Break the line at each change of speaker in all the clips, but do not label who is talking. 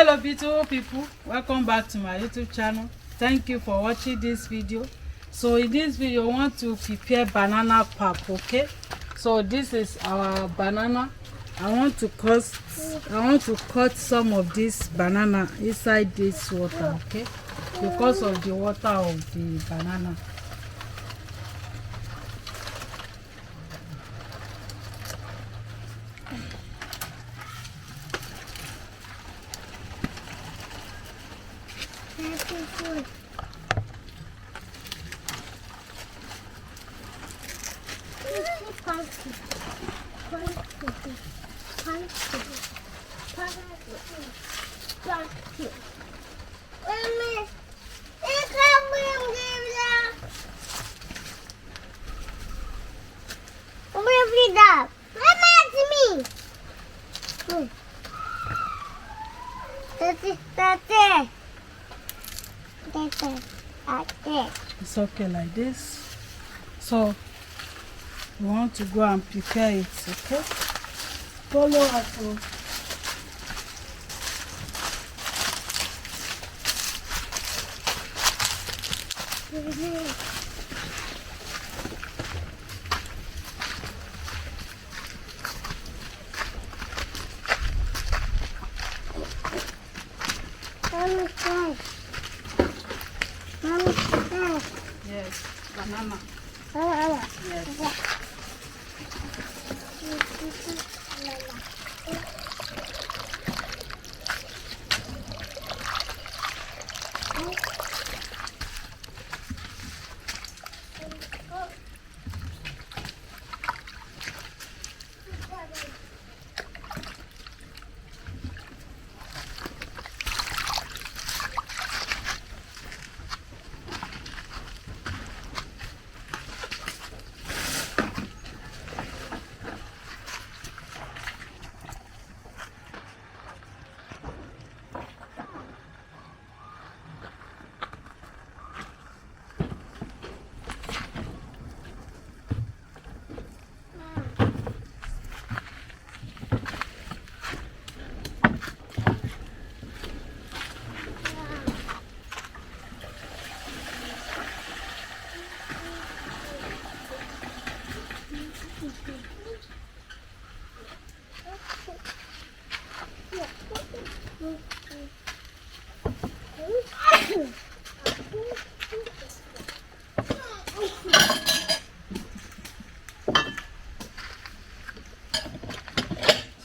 Hello beautiful people, welcome back to my YouTube channel. Thank you for watching this video. So in this video I want to prepare banana pap. Okay, so this is our banana. I want to cut some of this banana inside this water, okay, because of the water of the banana. It's okay like this. So we want to go and prepare it, okay? Follow us. Yes, banana. Yes.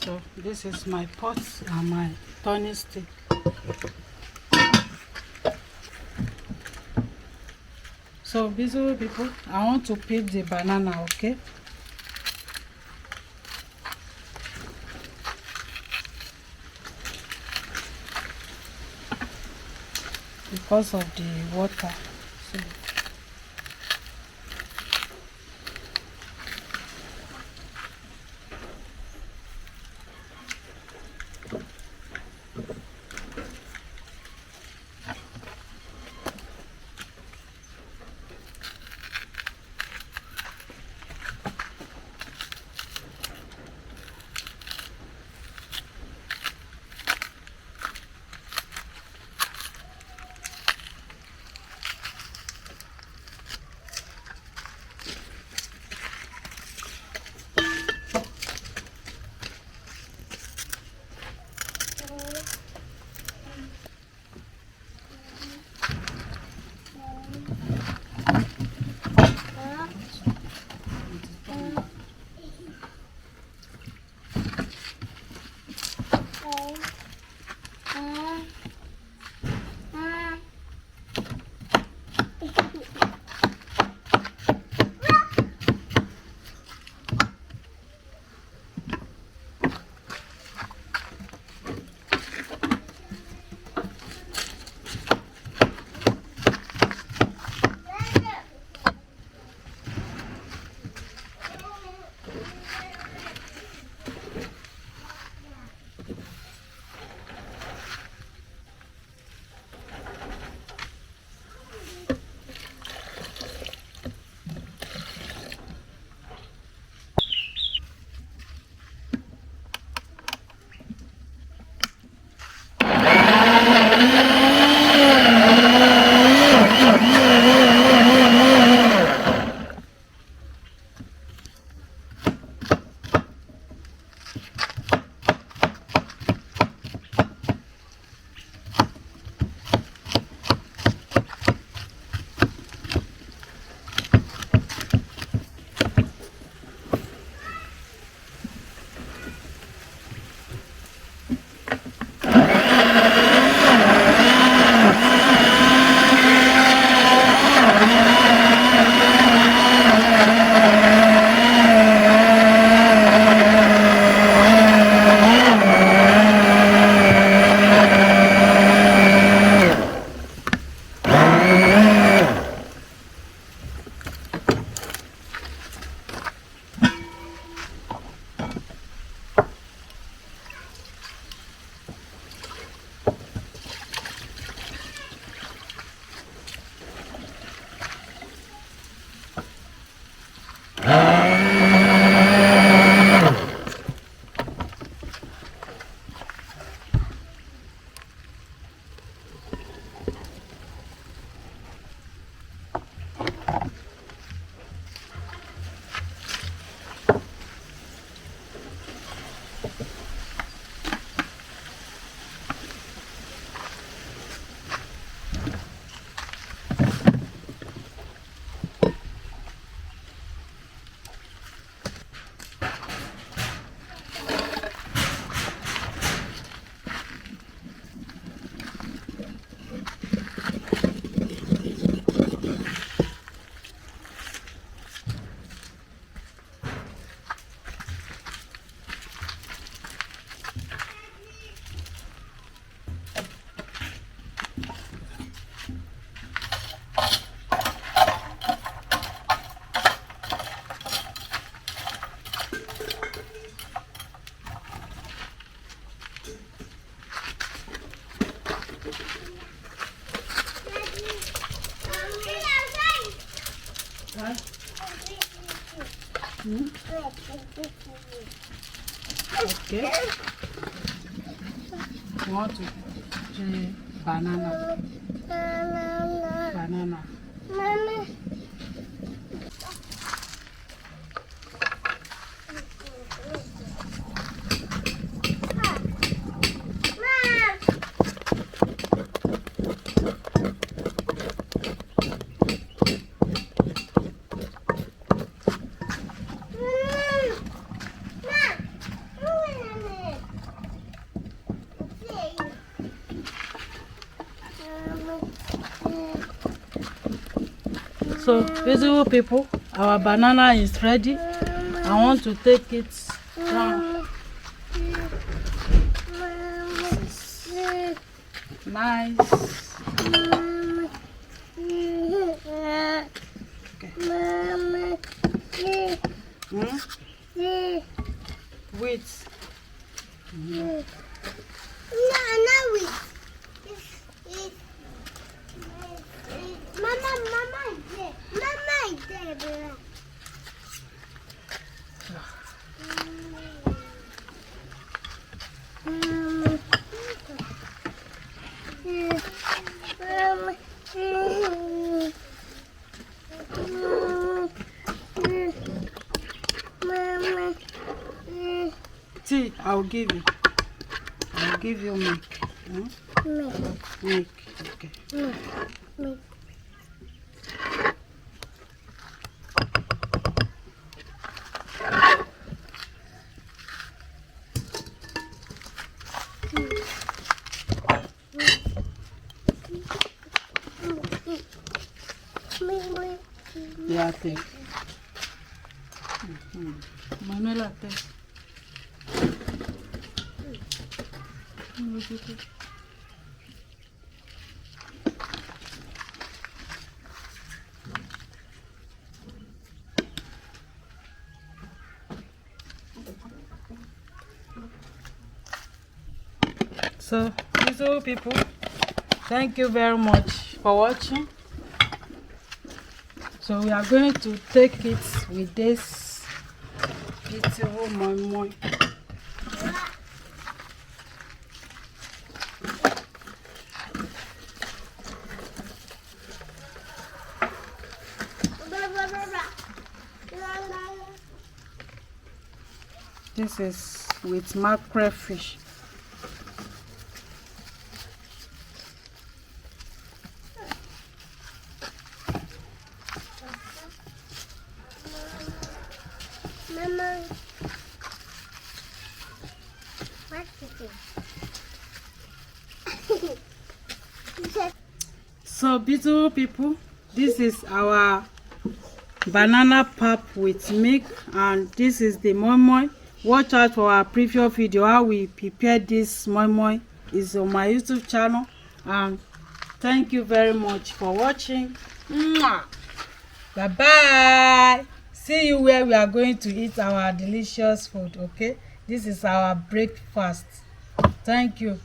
So this is my pot and my turning stick. So beautiful people, I want to peel the banana, okay? Because of the water. So inside. Okay. You want to do banana. Banana. So, visible people, our banana is ready. I want to take it down. Nice. Okay. Wait.
No, not wheat. It's Mama is there. Mama is there, bro.
Tea, I'll give you. I'll give you milk.
Milk.
Milk. Okay.
Milk.
Yeah, take. Manuela, take. So, beautiful people, thank you very much for watching. So we are going to take it with this beautiful moi. This is with mackerel fish.
Mama, what's this?
So beautiful people, this is our banana pap with milk, and this is the moi. Watch out for our previous video how we prepare this moi. Is on my YouTube channel, and thank you very much for watching. Mwah! Bye bye. See you where we are going to eat our delicious food. Okay, this is our breakfast. Thank you.